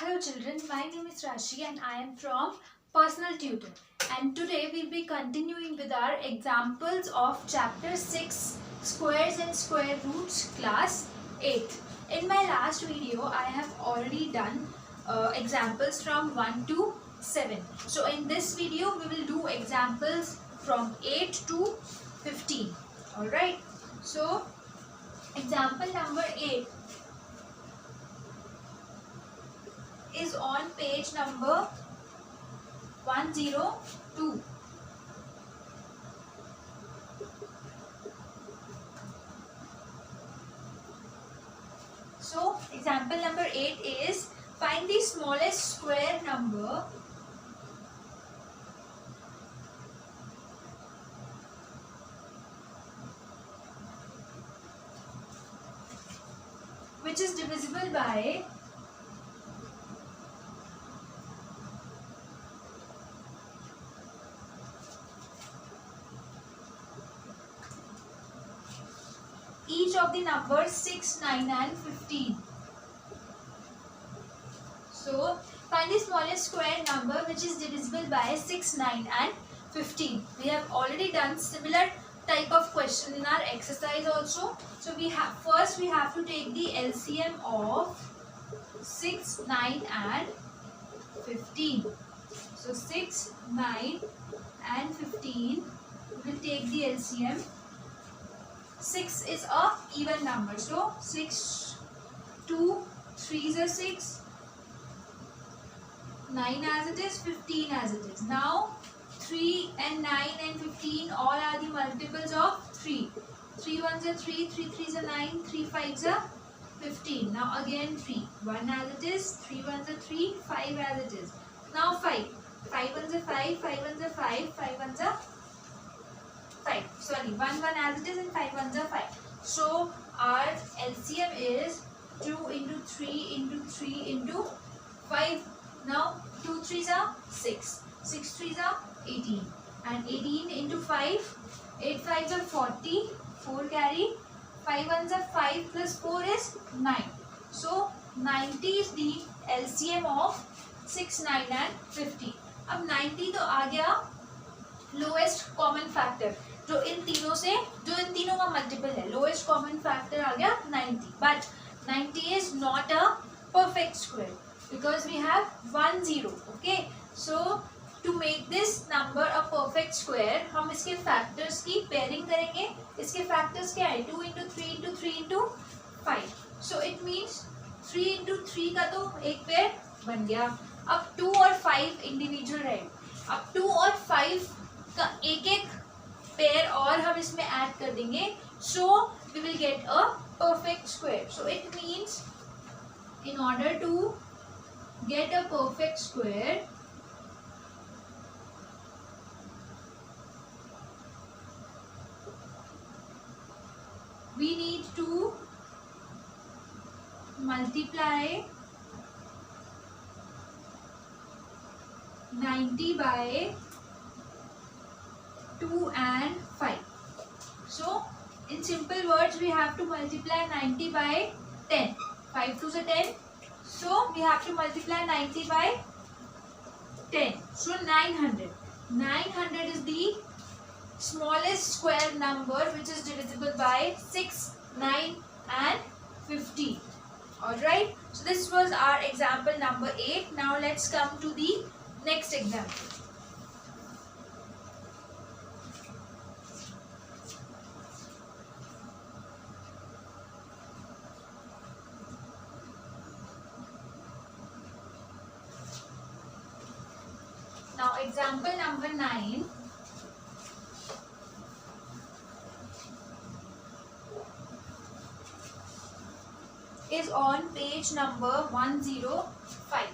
Hello children, my name is Rashi and I am from Personal Tutor, and today we will be continuing with our examples of chapter 6 Squares and Square Roots class 8. In my last video I have already done examples from 1 to 7. So in this video we will do examples from 8 to 15. Alright, so example number 8 is on page number 102. So example number 8 is find the smallest square number which is divisible by each of the numbers 6, 9 and 15. So find the smallest square number which is divisible by 6, 9 and 15. We have already done similar type of question in our exercise also. So we have to take the LCM of 6, 9 and 15. So 6, 9 and 15, we will take the LCM. 6 is a even number, so 6, 2, 3 is a 6, 9 as it is, 15 as it is. Now 3 and 9 and 15 all are the multiples of 3. 3 ones are 3, 3 threes are 9, 3 fives are 15. Now again 3, 1 as it is, 3 ones are 3, 5 as it is. Now 5, 5 ones are 5, 5 ones are 5, 5 ones are 5. Sorry, 1 as it is and 5 ones are 5. So our LCM is 2 into 3 into 3 into 5. Now 2 threes are 6, 6 threes are 18, and 18 into 5, 8 fives are 40, 4 carry, 5 ones are 5 plus 4 is 9. So 90 is the LCM of 6, 9 and 50. अब 90 तो आ गया lowest common factor जो इन तीनों का multiple है. Lowest common factor आ गया 90. But 90 is not a perfect square because we have 1 0. Okay, so to make this number a perfect square हम इसके फैक्टर्स की पेयरिंग करेंगे. इसके फैक्टर्स क्या है? 2 into 3 into 3 into 5. So it means 3 into 3 का तो एक पेयर बन गया. अब 2 और 5 इंडिविजुअल रहे. अब 2 और 5 का एक एक पेयर और हम इसमें ऐड कर देंगे. So we will get a perfect square. So it means in order to get a perfect square we need to multiply 90 by 2 and 5. So in simple words we have to multiply 90 by 10. 5 2s are 10. So we have to multiply 90 by 10. So 900. 900 is the smallest square number which is divisible by 6, 9 and 15. Alright. So this was our example number 8. Now let's come to the next example. Now example number 9 is on page number 105.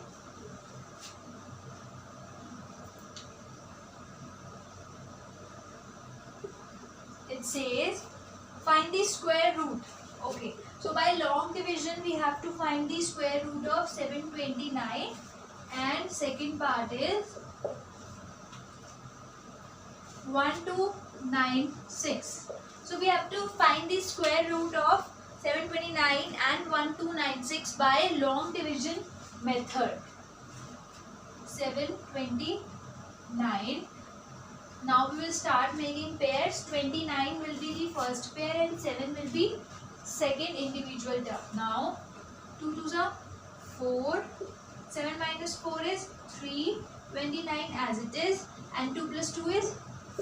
It says find the square root. Okay, so by long division we have to find the square root of 729, and second part is 1296. So we have to find the square root of 729 and 1296 by long division method. 729. Now we will start making pairs. 29 will be the first pair and 7 will be second individual term. Now 2 2s are 4. 7 minus 4 is 3. 29 as it is, and 2 plus 2 is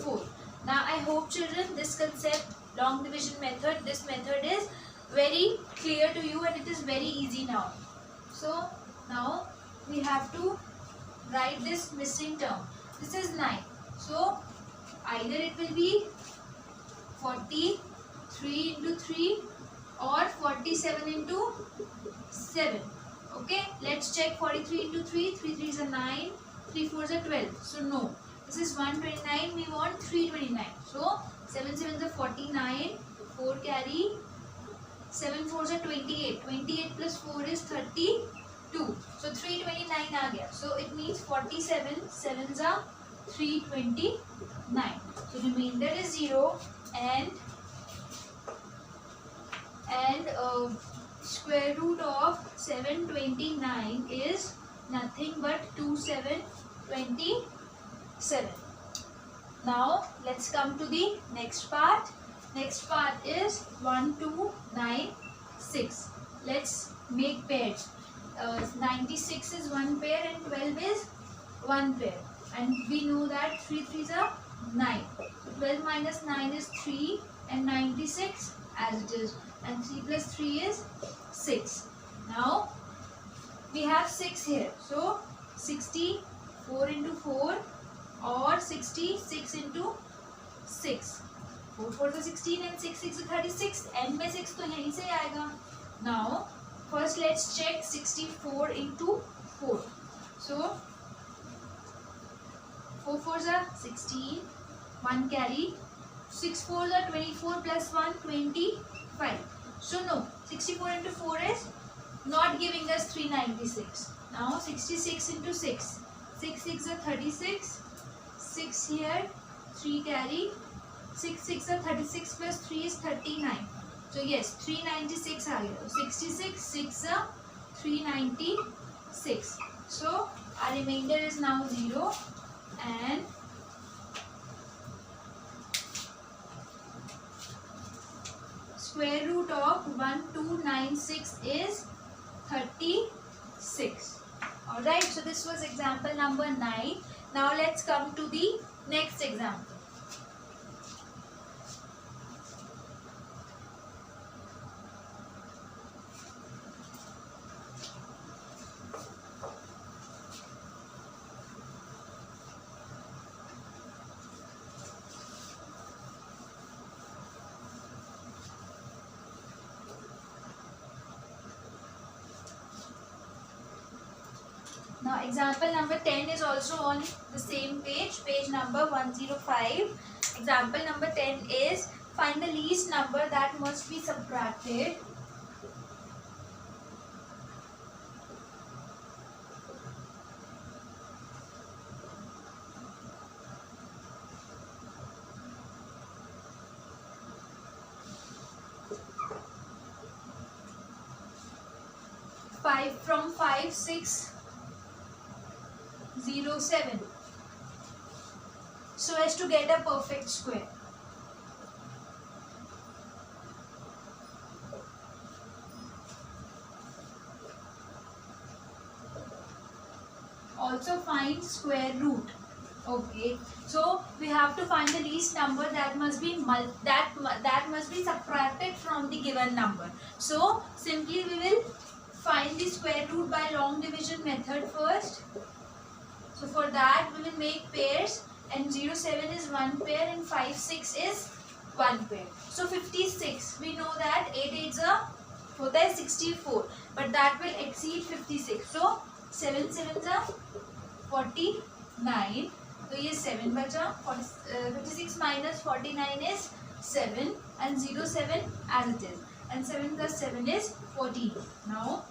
4. Now I hope children this concept, long division method, this method is very clear to you and it is very easy now. So now we have to write this missing term. This is 9. So either it will be 43 into 3 or 47 into 7. Okay, let's check. 43 into 3, 3 3s are 9, 3 4s are 12. So no, this is 129, we want 329. So 7 7s are 49, 4 carry, 7 4s are 28, 28 plus 4 is 32. So 329 aa gaya. So it means 47 7s are 329. So remainder is 0 and square root of 729 is nothing but 2727. Now let's come to the next part. Next part is 1 2 9 6. Let's make pairs. 96 is one pair and 12 is one pair, and we know that 3 3s are 9. So 12 minus 9 is 3 and 96 as it is, and 3 plus 3 is 6. Now we have 6 here, so 64 into 4 or 66 into 6. 4 4 is 16 and 6 6 is 36. End में 6 तो यहीं से आएगा. Now first let's check 64 into 4. So 4 4s are 16, 1 carry, 6 4s are 24 plus 1 25. So no, 64 into 4 is not giving us 396. Now 66 into 6, 6 6 are 36, 6 here, 3 carry, 6 6 are 36 plus 3 is 39. So yes, 396 aa gaya. 66 6 are 396. So our remainder is now 0 and square root of 1296 is 36. Alright, so this was example number 9. Now let's come to the next example. Now example number 10 is also on the same page, page number 105. Example number 10 is find the least number that must be subtracted . 5 from 5 6 0 7, so as to get a perfect square. Also find square root. Okay, so we have to find the least number that must be subtracted from the given number. So simply we will find the square root by long division method first. So for that we will make pairs, and 0 7 is one pair and 5 6 is one pair. So 56, we know that 8 8s hota hai 64, but that will exceed 56. So 7 7s are 49. So ये 7 बचा. 56 minus 49 is 7 and 0 7 as it is, and 7 plus 7 is 14. Now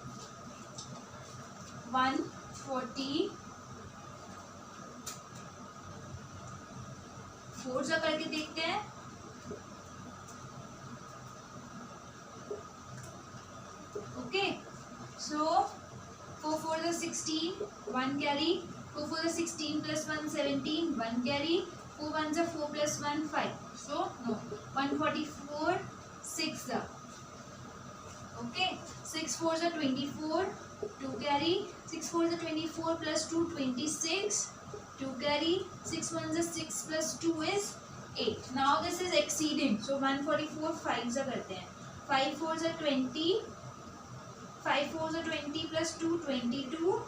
140 4 जा करके देखते हैं. Okay, so 4 4 is 16, 1 carry. 4 4 is 16 plus 1 17, 1 carry. 4 1 is 4 plus 1 5. So no, 144, 6 okay. 6 4 is 24, 2 carry. 6 4 is 24 plus 2 26, 2 carry. 6 1 is 6 plus 2 is 8. Now this is exceeding, so 144 5 करते हैं. 5 4 is 20, 5 4 is 20 plus 2 22,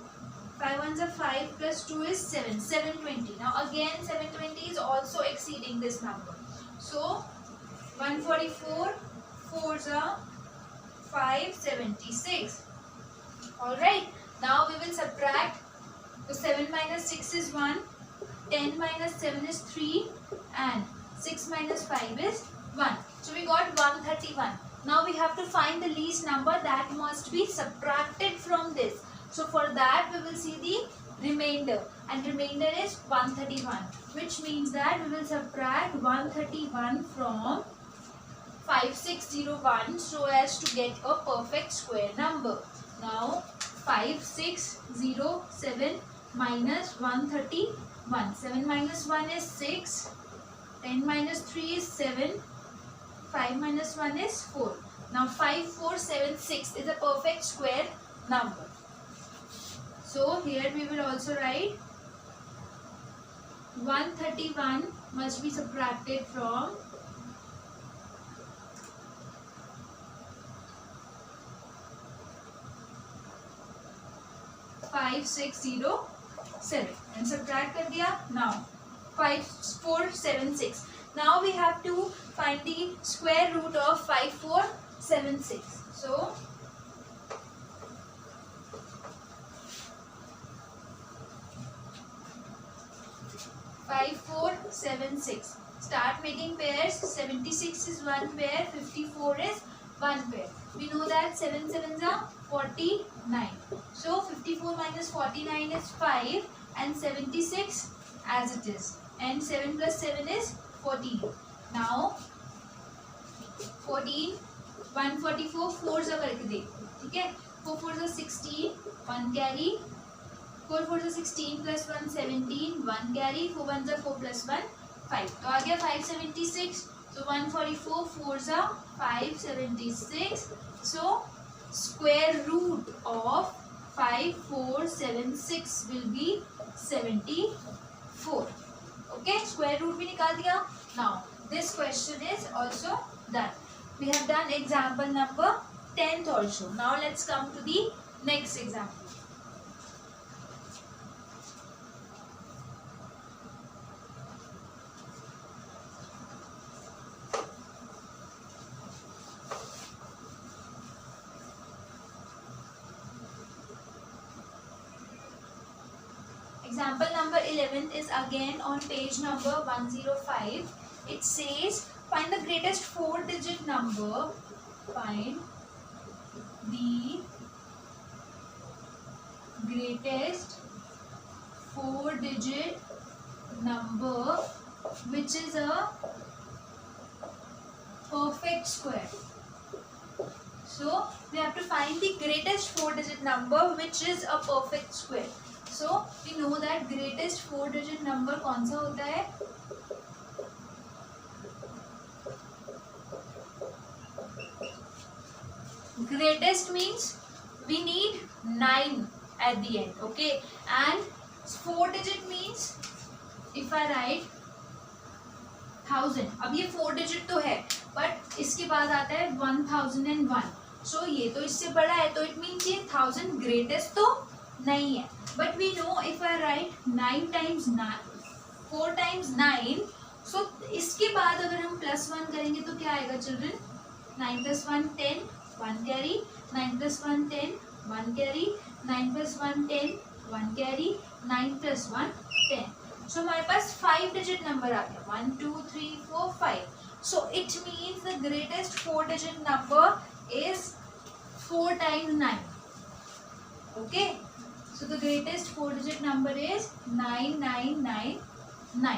5 1 is 5 plus 2 is 7, 720. Now again 720 is also exceeding this number. So 144 4 is 576. Alright, now we will subtract. So 7 minus 6 is 1, 10 minus 7 is 3 and 6 minus 5 is 1. So we got 131. Now we have to find the least number that must be subtracted from this. So for that we will see the remainder, and remainder is 131, which means that we will subtract 131 from 5601 so as to get a perfect square number. Now 5607 minus 131. 7 minus 1 is 6. 10 minus 3 is 7. 5 minus 1 is 4. Now 5476 is a perfect square number. So here we will also write 131 must be subtracted from 5607 and subtract कर दिया. Now 5476. Now we have to find the square root of 5476. So 5476. Start making pairs. 76 is one pair, 54 is one pair. We know that 7 sevens are 49. So 54 minus 49 is 5 and 76 as it is. And 7 plus 7 is 14. Now 14, 144, 4 जा करके देखो, ठीक है. 4 4 is 16, 1 carry. 4 4 is 16 plus 1 17, 1 carry. 4 1 is 4 plus 1 5. तो आ गया 576. So 144, 4 is 576. So square root of 5476 will be 74. Okay, square root भी निकाल दिया. Now this question is also done. We have done example number 10th also. Now let's come to the next example. Example number 11 is again on page number 105. It says find the greatest 4-digit number. Find the greatest 4-digit number which is a perfect square. So we have to find the greatest 4-digit number which is a perfect square. So we know that greatest 4-digit number कौन सा होता है? Greatest means we need 9 at the end, okay? And 4-digit means if I write 1000, अब ये 4-digit तो है, but इसके बाद आता है 1001. So ये तो इससे बड़ा है, तो it means ये 1000 greatest तो नहीं है. But we know if I write 9 times 9, 4 times 9, so इसके बाद अगर हम +1 करेंगे तो क्या आएगा children? 9 plus 1 10, 1 carry. 9 plus 1 10, 1 carry. 9 plus 1 10, 1 carry. 9 plus 1 10. So हमारे पास 5-digit number आ गया. 1 2 3 4 5. So it means the greatest 4-digit number is 4 times 9. Okay. So the greatest 4-digit number is 9999.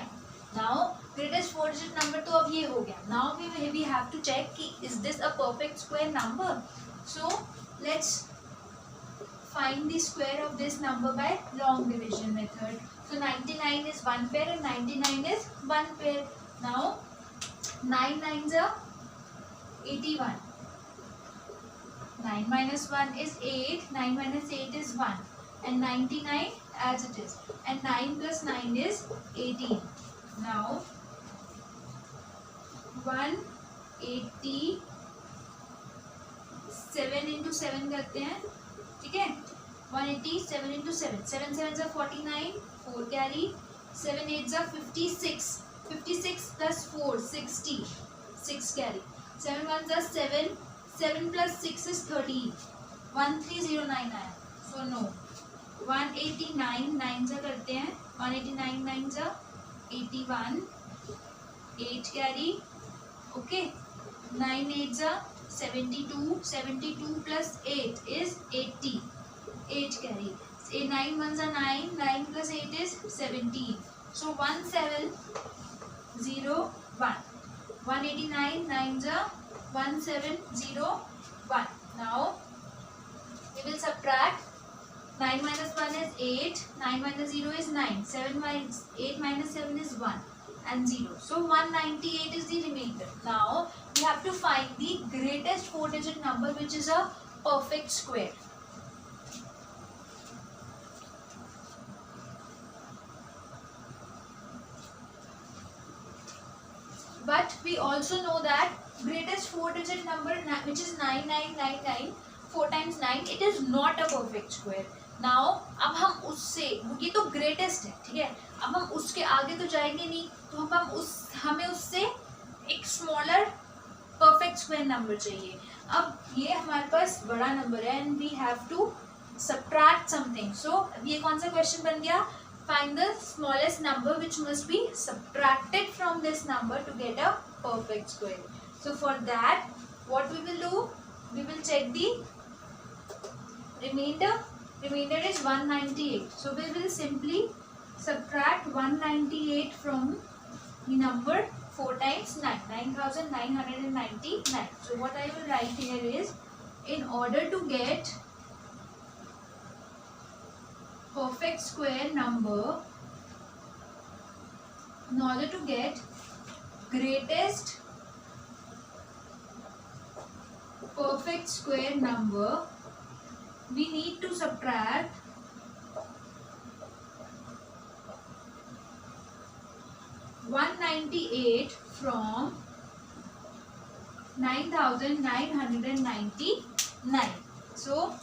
Now greatest 4-digit number तो अब ये हो गया. Now we have to check कि is this a perfect square number. So let's find the square of this number by long division method. So 99 is one pair and 99 is one pair. Now 9 nines are 81. 9 minus 1 is 8. 9 minus 8 is 1. And 99 as it is. And 9 plus 9 is 18. Now 180 7 into 7 करते हैं, ठीक है. 180 7 into 7. 7 sevens are 49. 4 carry. 7 eights are 56. 56 plus 4 60. 6 carry. 7 ones are 7. 7 plus 6 is 13. 1309 आया. So no. 189 9 से करते हैं. 189 9 से 81. 8 carry. Okay. 9 8 से 72. 72 plus 8 is 80. 8 carry. 9 ones are 9. 9 plus 8 is 17. So 1701. 189 9 are 1701. Now we will subtract. 9 minus 1 is 8. 9 minus 0 is 9. 7 minus 8 minus 7 is 1 and 0. So 198 is the remainder. Now we have to find the greatest 4-digit number which is a perfect square. But we also know that greatest 4-digit number which is 9999 4 times 9 it is not a perfect square. Now अब हम उससे, ये तो greatest है, ठीक है, अब हम उसके आगे तो जाएंगे नहीं, तो हमें उससे एक smaller perfect square number चाहिए. अब ये हमारे पास बड़ा number है and we have to subtract something. So ये कौन सा question बन गया? Find the smallest number which must be subtracted from this number to get a perfect square. So for that, what we will do? We will check the remainder. Remainder is 198. So we will simply subtract 198 from the number 4 times 9. 9999. So what I will write here is, in order to get perfect square number, in order to get greatest perfect square number, we need to subtract 198 from 9999. So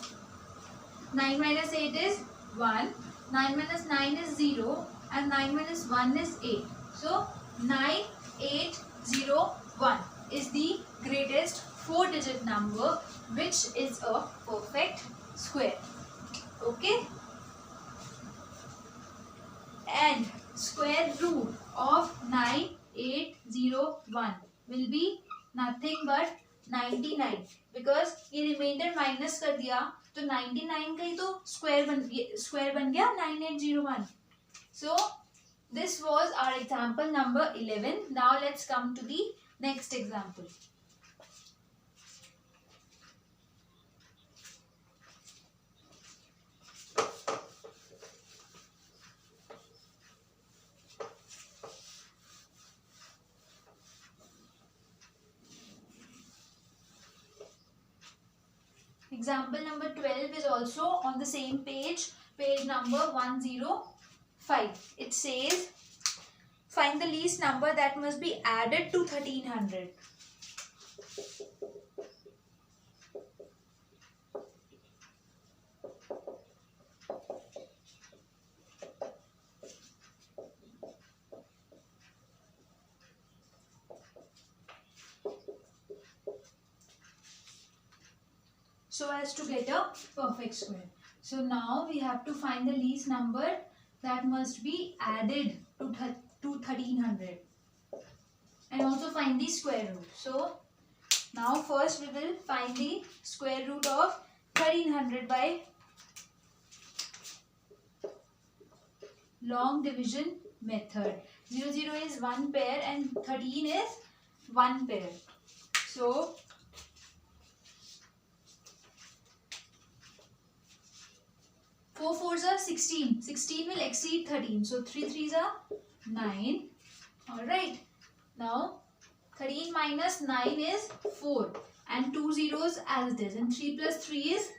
9 minus 8 is 1, 9 minus 9 is 0 and 9 minus 1 is 8. So 9801 is the greatest 4-digit number which is a perfect square. Okay. And square root of 9801 will be nothing but 99, because ये reminder minus कर दिया तो 99 का ही तो square बन गया 9801. So this was our example number 11. Now let's come to the next example. Example number 12 is also on the same page, page number 105. It says, find the least number that must be added to 1300. So as to get a perfect square. So now we have to find the least number that must be added to 1300 and also find the square root. So now first we will find the square root of 1300 by long division method. 0 0 is one pair and 13 is one pair. So 4 4s are 16. 16 will exceed 13. So 3 3s are 9. Alright. Now 13 minus 9 is 4. And 2 zeros as it is. And 3 plus 3 is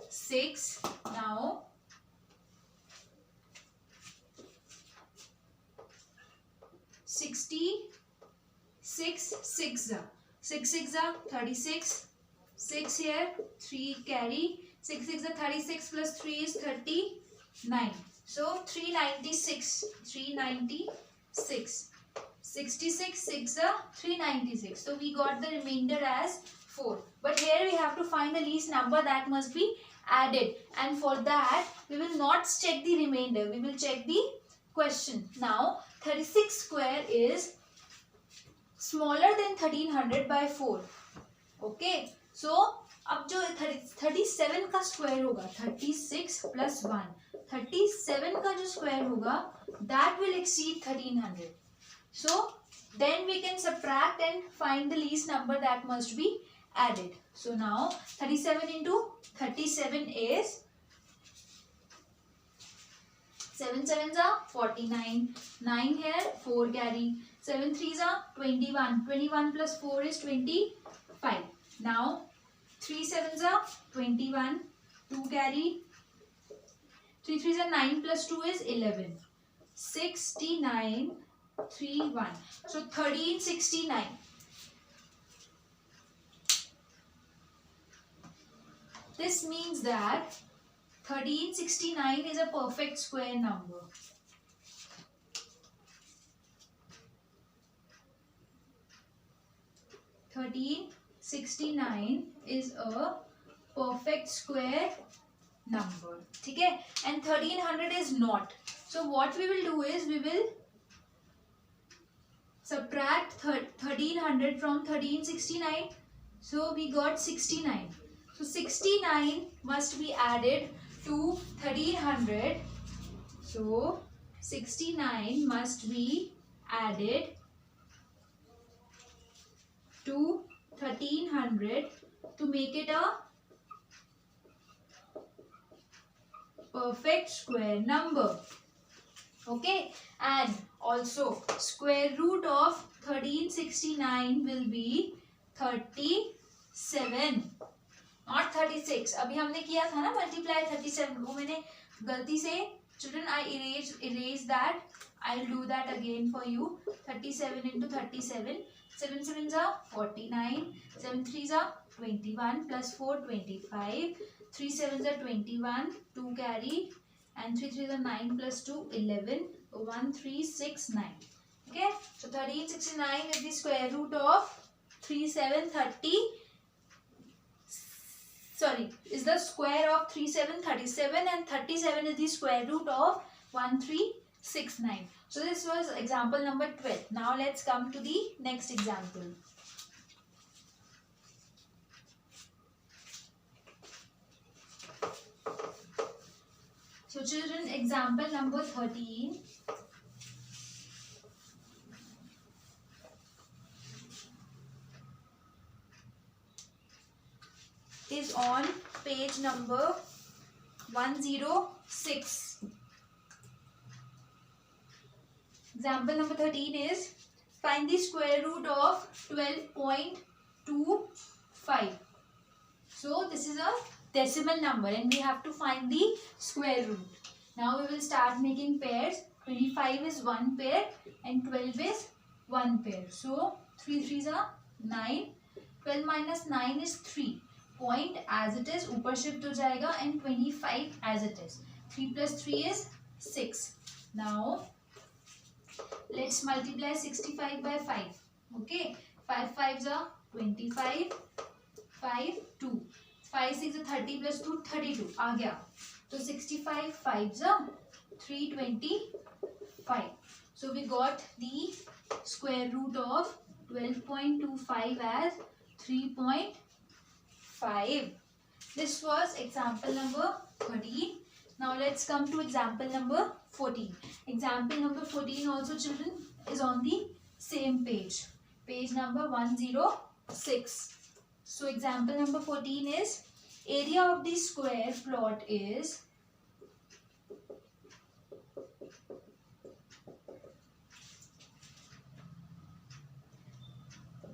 6. Now 66 6 6 6 are 36. 6 here, 3 carry. 6 6 are 36 plus 3 is 39. So 396. 396. 66 6 are 396. So we got the remainder as 4. But here we have to find the least number that must be added. And for that, we will not check the remainder. We will check the question. Now 36 square is smaller than 1300 by 4. Okay. So अब जो 37 का square होगा 36 plus 1 37 का जो square होगा that will exceed 1300. So then we can subtract and find the least number that must be added. So now 37 into 37 is 7 7s are 49. 9 here, 4 carry. 7 3s are 21. 21 plus 4 is 25. Now 3 7s are 21. 2 carry. 3 3s are 9 plus 2 is 11. 69 3 1. So 1369. This means that 1369 is a perfect square number. (1369) is a perfect square number. Okay? And 1300 is not. So what we will do is we will subtract 1300 from 1369. So we got 69. So 69 must be added to 1300. So 69 must be added to 1300 to make it a perfect square number. Okay, and also square root of 1369 will be 37, not 36. अभी हमने किया था ना multiply 37, वो मैंने गलती से, children, I erase that. I'll do that again for you. 37 into 37. 7 7s are 49. 7 3s are 21 plus 4 25. 3 7s are 21. 2 carry. And 3 3s are 9 plus 2 11. 1 3 6 9. Okay. So 1369 is the square root of 3730. Sorry, is the square of 3737, and 37 is the square root of 1369. So this was example number 12. Now let's come to the next example. So children, example number 13. Is on page number 106. Example number 13 is find the square root of 12.25. So this is a decimal number and we have to find the square root. Now we will start making pairs. 25 is one pair and 12 is one pair. So 3 3s are 9. 12 minus 9 is 3. Point as it is, ऊपर shift हो जाएगा, and 25 as it is. 3 plus 3 is 6. Now let's multiply 65 by 5. Okay, 5 5s are 25. 5 2. 5 6 is 30 plus 2 32. आ गया. So 65 5s are 325. So we got the square root of 12.25 as 3.5. This was example number 13. Now let's come to example number 14. Example number 14 also, children, is on the same page. Page number 106. So example number 14 is area of the square plot is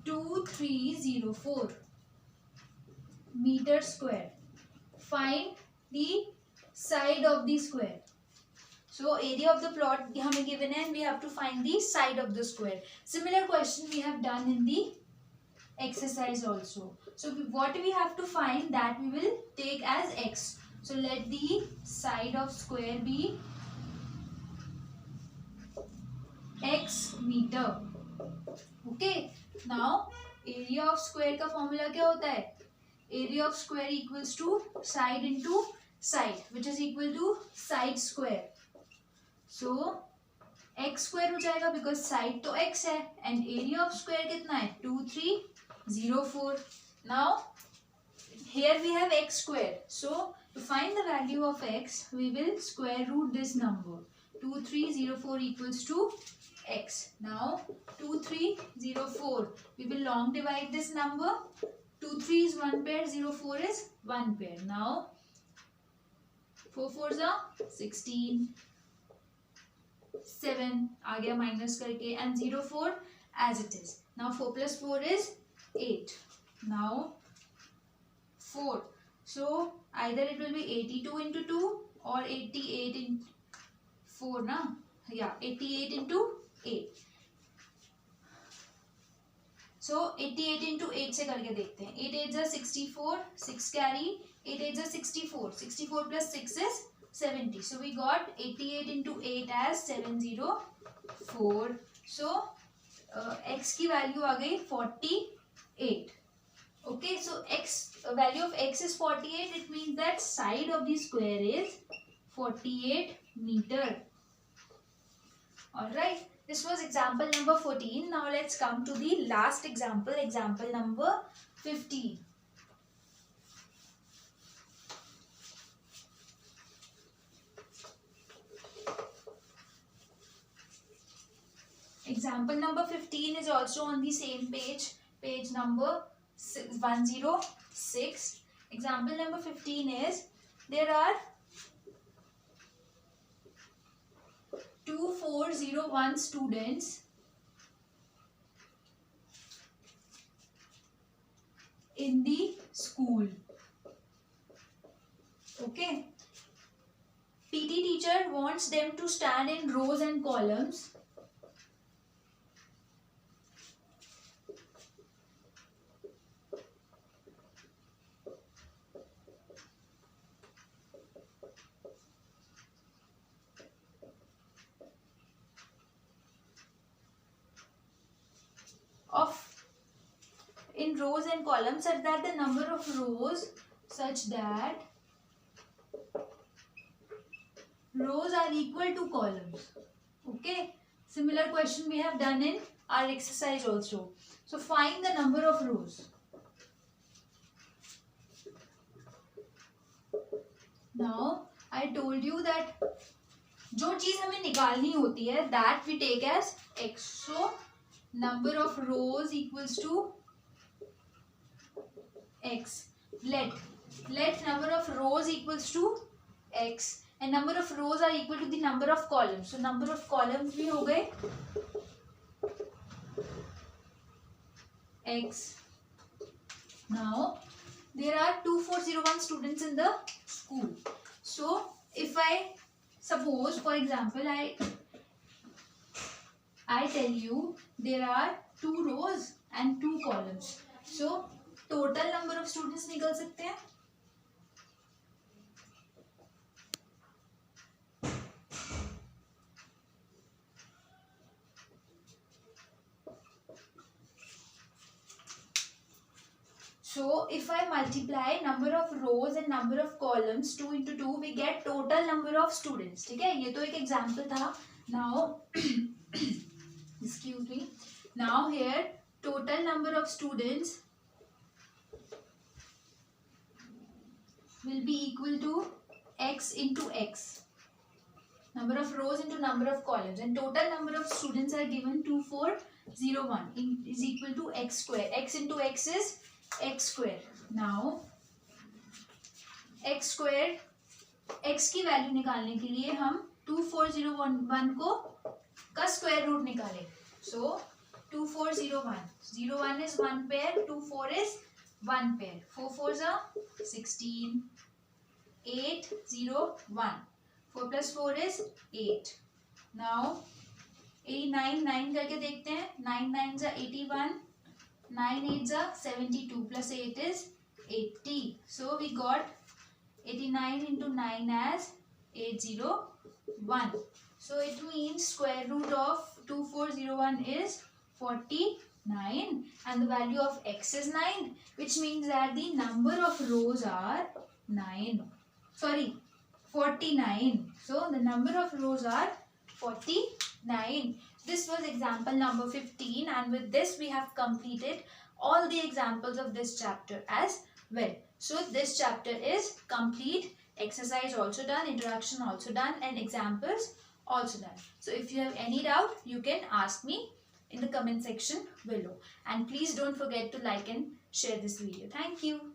2304 meter square. Find the side of the square. So area of the plot हमें given है and we have to find the side of the square. Similar question we have done in the exercise also. So what we have to find, that we will take as x. So let the side of square be x meter. Okay. Now area of square का formula क्या होता है? Area of square equals to side into side, which is equal to side square. So x square हो जाएगा because side तो x है and area of square कितना है? 2304. Now here we have x square. So to find the value of x, we will square root this number. 2304 equals to x. Now 2304. We will long divide this number. 2 3 is 1 pair. 04 is 1 pair. Now 4 4s are 16. 7 आ गया minus करके and 04 as it is. Now 4 plus 4 is 8. Now 4. So either it will be 82 into 2 or 88 into 4 ना. Yeah, 88 into 8. So 88 into 8 से करके देखते हैं. 8 8 is 64, 6 carry. 8 8 is 64. 64 plus 6 is 70. So we got 88 into 8 as 704. So x की value आ गई 48. Okay, so value of x is 48. It means that side of the square is 48 meter. Alright, this was example number 14. Now let's come to the last example, example number 15. Example number 15 is also on the same page, page number 106. Example number 15 is, there are 2401 students in the school. Okay. PT teacher wants them to stand in rows and columns in rows and columns such that the number of rows are equal to columns. Okay, similar question we have done in our exercise also. So find the number of rows. Now I told you that जो चीज हमें निकालनी होती है that we take as x. So number of rows equals to x. Let number of rows equals to x and number of rows are equal to the number of columns. So number of columns भी हो गए x. Now there are 2401 students in the school. So if I suppose, for example, I tell you there are 2 rows and 2 columns. So total number of students निकल सकते हैं. So if I multiply number of rows and number of columns 2 into 2, we get total number of students. ठीक है, ये तो एक example था. Now excuse me. Now here total number of students will be equal to x into x. Number of rows into number of columns, and total number of students are given 2401 is equal to x square. X into x is x square. Now x square, x की value निकालने के लिए हम 2401 को का square root निकालें. So 2 4 0 1. 0 1 is 1 pair, 2 4 is 1 pair. 4 4s are 16. 8 0 1. 4 plus 4 is 8. Now 89 9 करके देखते हैं. 9 9s are 81. 9 8s are 72 plus 8 is 80. So we got 89 into 9 as 801. So it means square root of 2401 is 49 and the value of x is 9, which means that the number of rows are 49. So the number of rows are 49. This was example number 15, and with this we have completed all the examples of this chapter as well. So this chapter is complete. Exercise also done, introduction also done, and examples also done. So if you have any doubt, you can ask me in the comment section below. And please don't forget to like and share this video. Thank you.